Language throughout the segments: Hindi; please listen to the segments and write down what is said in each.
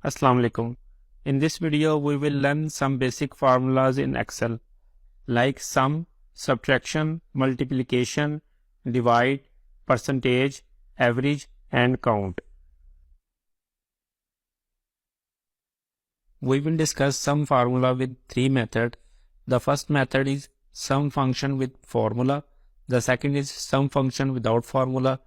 Assalamu alaikum. In this video, we will learn some basic formulas in Excel like sum, subtraction, multiplication, divide, percentage, average, and count. We will discuss sum formula with three methods. The first method is sum function with formula. The second is sum function without formula.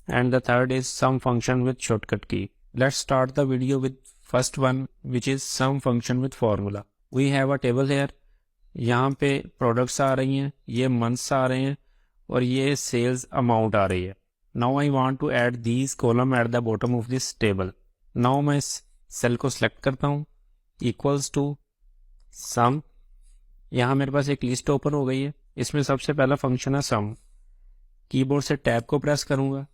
And the third is sum function with shortcut key. Let's start the video with first one, which is sum function with formula. We have a table here. यहाँ पे products आ रही हैं, ये months आ रहे हैं और ये sales amount आ रही है. Now I want to add these column at the bottom of this table. Now मैं इस cell को select करता हूँ, equals to sum. यहाँ मेरे पास एक लिस्ट ओपन हो गई है. इसमें सबसे पहला फंक्शन है sum. कीबोर्ड से टैब को प्रेस करूँगा.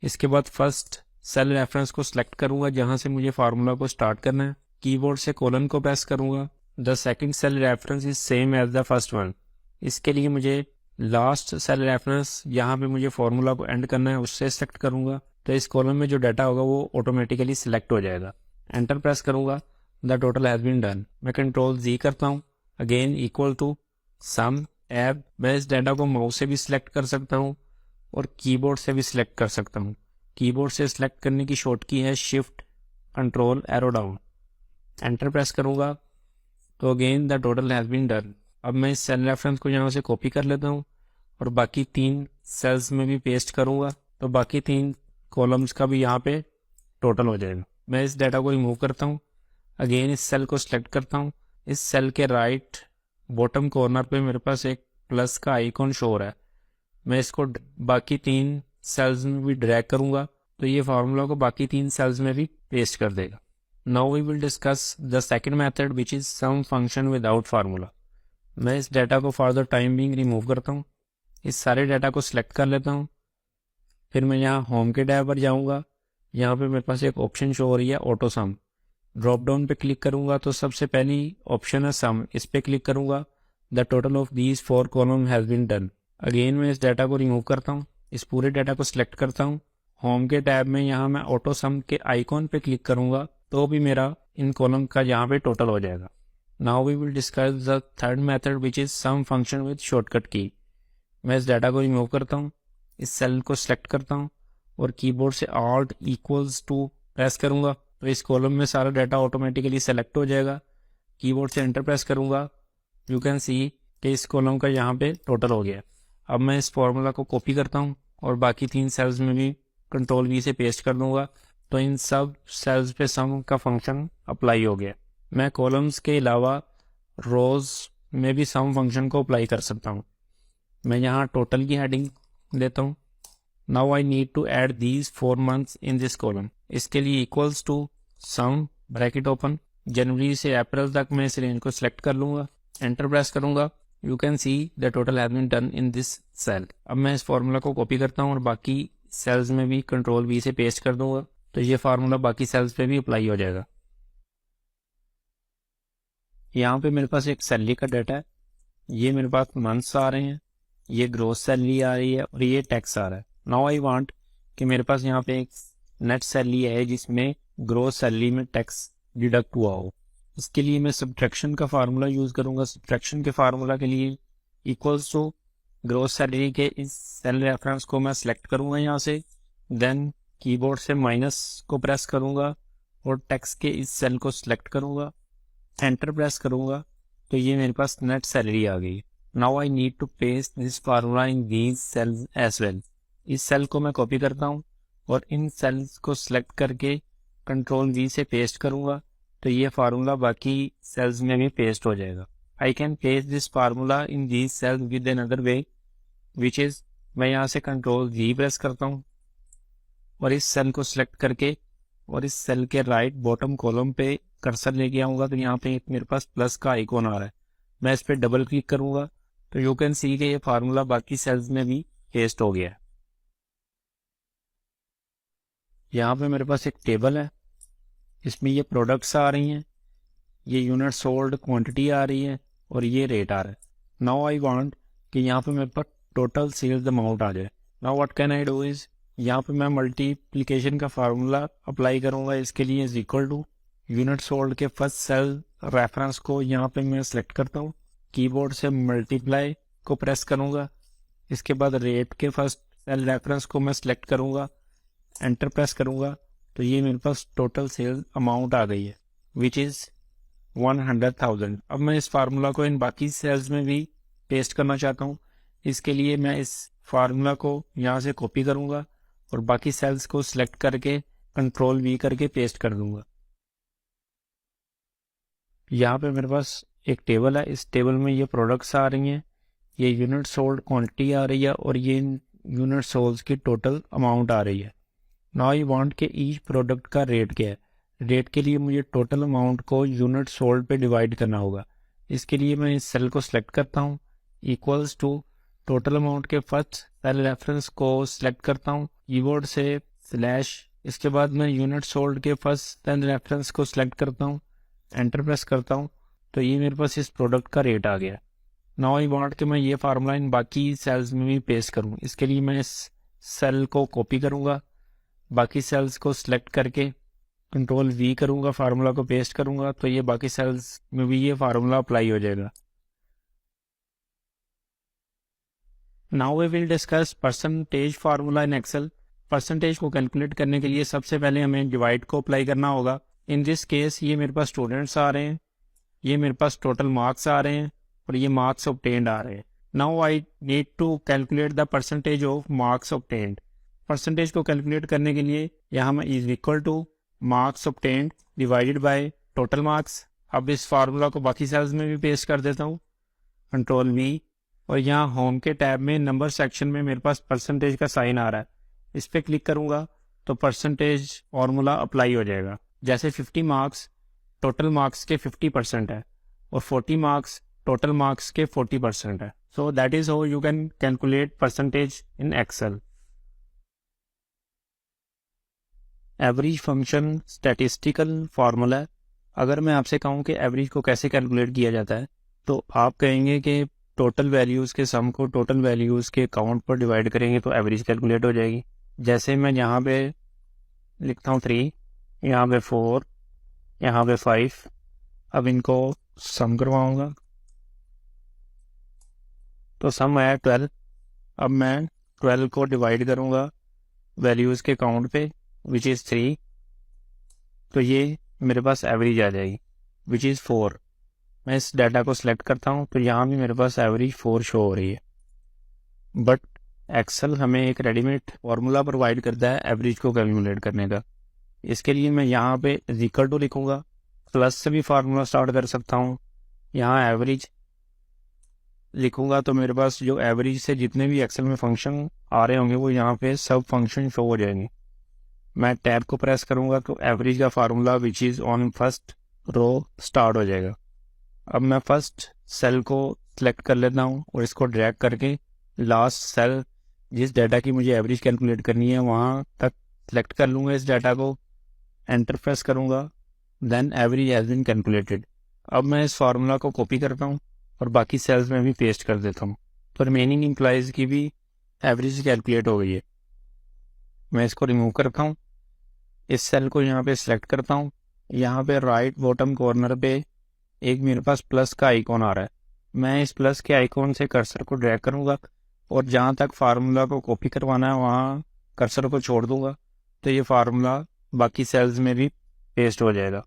इसके बाद फर्स्ट सेल रेफरेंस को सिलेक्ट करूंगा जहां से मुझे फार्मूला को स्टार्ट करना है. कीबोर्ड से कोलन को प्रेस करूंगा. The second cell reference is same as the first one. इसके लिए मुझे लास्ट सेल रेफरेंस जहां पे मुझे फार्मूला को एंड करना है उससे सिलेक्ट करूंगा. तो इस कॉलम में जो डाटा होगा वो ऑटोमेटिकली सिलेक्ट हो जाएगा. एंटर प्रेस करूंगा. The total has been done. मैं कंट्रोल जी करता हूँ. अगेन इक्वल टू सम एब. मैं इस डाटा को माउस से भी सिलेक्ट कर सकता हूँ और कीबोर्ड से भी सिलेक्ट कर सकता हूँ. कीबोर्ड से सिलेक्ट करने की शॉर्ट की है shift control arrow down. Enter press करूंगा तो again the total has been done. अब मैं इस सेल रेफरेंस को यहाँ से कॉपी कर लेता हूँ और बाकी तीन सेल्स में भी पेस्ट करूंगा तो बाकी तीन कॉलम्स का भी यहाँ पे टोटल हो जाएगा. मैं इस डाटा को रिमूव करता हूँ. अगेन इस सेल को सिलेक्ट करता हूँ. इस सेल के राइट बॉटम कॉर्नर पे मेरे पास एक प्लस का आइकॉन शो हो रहा है. मैं इसको बाकी तीन सेल्स में भी ड्रैग करूंगा तो ये फार्मूला को बाकी तीन सेल्स में भी पेस्ट कर देगा. Now we will discuss the second method which is sum function without formula. मैं इस डाटा को for the time being remove करता हूँ. इस सारे डाटा को सिलेक्ट कर लेता हूँ. फिर मैं यहाँ होम के टैब पर जाऊँगा. यहाँ पे मेरे पास एक ऑप्शन शो हो रही है ऑटो सम. ड्रॉप डाउन पे क्लिक करूंगा तो सबसे पहली ऑप्शन है सम. इस पे क्लिक करूंगा. The total of these 4 column has been done. Again मैं इस डाटा को रिमूव करता हूँ. इस पूरे डाटा को सिलेक्ट करता हूँ. होम के टैब में यहाँ मैं ऑटो सम के आइकॉन पे क्लिक करूंगा तो भी मेरा इन कॉलम का यहाँ पे टोटल हो जाएगा. Now we will discuss the third method which is sum function with shortcut key. मैं इस डाटा को रिमूव करता हूँ. इस सेल को सिलेक्ट करता हूँ और कीबोर्ड से ऑल्ट इक्वल्स टू प्रेस करूंगा तो इस कॉलम में सारा डाटा ऑटोमेटिकली सेलेक्ट हो जाएगा. कीबोर्ड से एंटर प्रेस करूंगा. यू कैन सी कि इस कॉलम का यहाँ पे टोटल हो गया. अब मैं इस फॉर्मूला को कॉपी करता हूँ और बाकी तीन सेल्स में भी कंट्रोल वी से पेस्ट कर दूंगा तो इन सब सेल्स पे सम का फंक्शन अप्लाई हो गया. मैं कॉलम्स के अलावा रोज में भी सम फंक्शन को अप्लाई कर सकता हूँ. मैं यहाँ टोटल की हेडिंग देता हूँ. Now I need to add these 4 months in this column. इसके लिए equals to sum bracket open. जनवरी से अप्रैल तक मैं इस रेंज को सिलेक्ट कर लूंगा. एंटर प्रेस करूंगा. You can see the total has been done in this cell. अब मैं इस फार्मूला को कॉपी करता हूँ और बाकी सेल्स में भी कंट्रोल वी से पेस्ट कर दूंगा तो ये फार्मूला बाकी सेल्स पे भी अप्लाई हो जाएगा. यहाँ पे मेरे पास एक सैलरी का डाटा है. ये मेरे पास मंथ्स आ रहे हैं, ये ग्रोस सैलरी आ रही है और ये टैक्स आ रहा है. नाउ आई वांट कि मेरे पास यहाँ पे एक नेट सैलरी है जिसमें ग्रोस सैलरी में टैक्स डिडक्ट हुआ हो. इसके लिए मैं सब्ट्रैक्शन का फार्मूला यूज करूंगा. सब्ट्रैक्शन के फार्मूला के लिए इक्वल्स टू ग्रोस सैलरी के इस सेल रेफरेंस को मैं सिलेक्ट करूंगा यहाँ से. देन कीबोर्ड से माइनस को प्रेस करूंगा और टैक्स के इस सेल को सिलेक्ट करूंगा. एंटर प्रेस करूंगा तो ये मेरे पास नेट सैलरी आ गई. Now I need to paste this formula in these cells as well. इस सेल को मैं कॉपी करता हूँ और इन सेल्स को सिलेक्ट करके कंट्रोल वी से पेस्ट करूंगा तो ये फार्मूला बाकी सेल्स में भी पेस्ट हो जाएगा. I can paste this formula in these sales with another way which is मैं यहाँ से कंट्रोल जी प्रेस करता हूँ और इस सेल को सिलेक्ट करके और इस सेल के राइट बॉटम कॉलम पे कर्सर लेके आऊंगा तो यहाँ पे मेरे पास प्लस का आइकॉन आ रहा है. मैं इस पे डबल क्लिक करूंगा तो यू कैन सी कि ये फार्मूला बाकी सेल्स में भी पेस्ट हो गया है. यहाँ पे मेरे पास एक टेबल है. इसमें ये प्रोडक्ट्स आ रही हैं, ये यूनिट सोल्ड क्वांटिटी आ रही है और ये रेट आ रहा है. नाउ आई वांट कि यहाँ पे मेरे पास टोटल सेल्स अमाउंट आ जाए. Now what can I do is यहाँ पे मैं मल्टीप्लिकेशन का फार्मूला अप्लाई करूँगा. इसके लिए is equal to unit sold के फर्स्ट सेल रेफरेंस को यहाँ पे मैं सिलेक्ट करता हूँ, कीबोर्ड से मल्टीप्लाई को प्रेस करूँगा, इसके बाद रेट के फर्स्ट सेल रेफरेंस को मैं सिलेक्ट करूँगा, एंटर प्रेस करूँगा, तो ये मेरे पास टोटल सेल अमाउंट आ गई है विच इज़ 100,000। अब मैं इस फार्मूला को इन बाकी सेल्स में भी पेस्ट करना चाहता हूँ। इसके लिए मैं इस फार्मूला को यहाँ से कॉपी करूँगा और बाकी सेल्स को सिलेक्ट करके कंट्रोल वी करके पेस्ट कर दूंगा। यहाँ पे मेरे पास एक टेबल है, इस टेबल में ये प्रोडक्ट्स आ रही हैं, ये यूनिट सोल्ड क्वांटिटी आ रही है और ये यूनिट सोल्ड की टोटल अमाउंट आ रही है। नाउ आई वांट के ईच प्रोडक्ट का रेट क्या है। रेट के लिए मुझे टोटल अमाउंट को यूनिट सोल्ड पे डिवाइड करना होगा। इसके लिए मैं इस सेल को सिलेक्ट करता हूँ, इक्वल्स टू टोटल अमाउंट के फर्स्ट सेल रेफरेंस को सिलेक्ट करता हूँ, कीबोर्ड से स्लैश, इसके बाद मैं यूनिट सोल्ड के फर्स्ट सेल रेफरेंस को सिलेक्ट करता हूँ, एंटर प्रेस करता हूँ, तो ये मेरे पास इस प्रोडक्ट का रेट आ गया। नाउ आई वांट कि मैं ये फार्मूला इन बाकी सेल्स में भी पेस्ट करूँ। इसके लिए मैं इस सेल को कॉपी करूँगा, बाकी सेल्स को सिलेक्ट करके कंट्रोल वी करूँगा, फार्मूला को पेस्ट करूँगा, तो ये बाकी सेल्स में भी ये फार्मूला अप्लाई हो जाएगा। Now we will discuss percentage formula in Excel. Percentage को कैलकुलेट करने के लिए सबसे पहले हमें डिवाइड को अप्लाई करना होगा। इन दिस केस ये मेरे पास स्टूडेंट्स आ रहे हैं, ये मेरे पास टोटल मार्क्स आ रहे हैं और ये मार्क्स ऑब्टेन्ड आ रहे हैं। Now I need to calculate the percentage of marks obtained. Percentage को कैलकुलेट करने के लिए यहाँ मैं is equal to marks obtained divided by total marks. अब इस फार्मूला को बाकी सेल्स में भी पेस्ट कर देता हूँ, कंट्रोल वी, और यहाँ होम के टैब में नंबर सेक्शन में मेरे पास परसेंटेज का साइन आ रहा है, इस पर क्लिक करूँगा तो परसेंटेज फार्मूला अप्लाई हो जाएगा। जैसे 50 मार्क्स टोटल मार्क्स के 50% है और 40 मार्क्स टोटल मार्क्स के 40% है। So that is how you can calculate percentage in Excel. Average function statistical formula है। अगर मैं आपसे कहूँ कि एवरेज को कैसे कैलकुलेट किया जाता है, तो आप कहेंगे कि टोटल वैल्यूज़ के सम को टोटल वैल्यूज़ के काउंट पर डिवाइड करेंगे तो एवरेज कैलकुलेट हो जाएगी। जैसे मैं यहाँ पे लिखता हूँ 3, यहाँ पे 4, यहाँ पे 5, अब इनको सम करवाऊंगा तो सम आया 12। अब मैं 12 को डिवाइड करूँगा वैल्यूज़ के काउंट पे विच इज़ 3, तो ये मेरे पास एवरेज आ जाएगी विच इज़ 4। मैं इस डाटा को सिलेक्ट करता हूँ तो यहाँ भी मेरे पास एवरेज 4 शो हो रही है। बट एक्सेल हमें एक रेडीमेड फार्मूला प्रोवाइड करता है एवरेज को कैलकुलेट करने का। इसके लिए मैं यहाँ पे इक्वल टू लिखूँगा, प्लस से भी फार्मूला स्टार्ट कर सकता हूँ। यहाँ एवरेज लिखूँगा तो मेरे पास जो एवरेज से जितने भी एक्सेल में फंक्शन आ रहे होंगे वो यहाँ पे सब फंक्शन शो हो जाएंगे। मैं टैब को प्रेस करूँगा तो एवरेज का formula which is on first row start हो जाएगा। अब मैं फर्स्ट सेल को सिलेक्ट कर लेता हूँ और इसको ड्रैग करके लास्ट सेल जिस डाटा की मुझे एवरेज कैलकुलेट करनी है वहाँ तक सिलेक्ट कर लूँगा इस डाटा को, एंटर प्रेस करूँगा, then average has been calculated. अब मैं इस फार्मूला को कॉपी करता हूँ और बाकी सेल्स में भी पेस्ट कर देता हूँ, तो रिमेनिंग एम्प्लॉयज़ की भी एवरेज कैलकुलेट हो गई है। मैं इसको रिमूव करता हूँ, इस सेल को यहाँ पे सिलेक्ट करता हूँ, यहाँ पे राइट बॉटम कॉर्नर पे एक मेरे पास प्लस का आइकॉन आ रहा है। मैं इस प्लस के आइकॉन से कर्सर को ड्रैग करूँगा और जहाँ तक फार्मूला को कॉपी करवाना है वहाँ कर्सर को छोड़ दूँगा, तो ये फार्मूला बाकी सेल्स में भी पेस्ट हो जाएगा।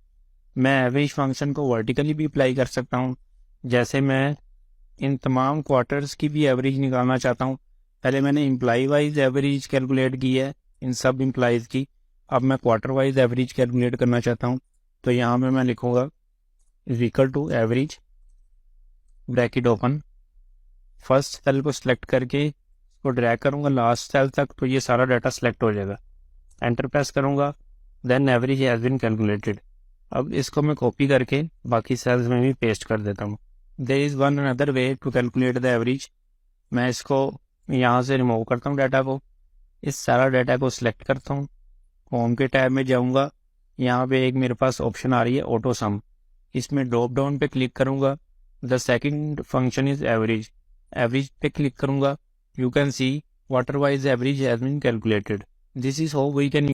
मैं एवरेज फंक्शन को वर्टिकली भी अप्लाई कर सकता हूँ। जैसे मैं इन तमाम क्वार्टर्स की भी एवरेज निकालना चाहता हूँ। पहले मैंने एम्प्लॉय वाइज एवरेज कैलकुलेट की है इन सब एम्प्लॉयज़ की, अब मैं क्वार्टर वाइज एवरेज कैलकुलेट करना चाहता हूँ। तो यहाँ पे मैं लिखूँगा is equal to average bracket open, first cell को सिलेक्ट करके इसको ड्रैग करूँगा लास्ट सेल तक, तो ये सारा डाटा सिलेक्ट हो जाएगा, एंटर प्रेस करूँगा, then average has been calculated. अब इसको मैं कॉपी करके बाकी सेल्स में भी पेस्ट कर देता हूँ। There is one another way to calculate the average. मैं इसको यहाँ से रिमूव करता हूँ डाटा को, इस सारा डाटा को सिलेक्ट करता हूँ, होम के टैब में जाऊँगा, यहाँ पे एक मेरे पास ऑप्शन आ रही है ऑटो सम, इसमें ड्रॉप डाउन पे क्लिक करूँगा, the second function is average, average पे क्लिक करूँगा, you can see quarter wise average has been calculated. This is how we can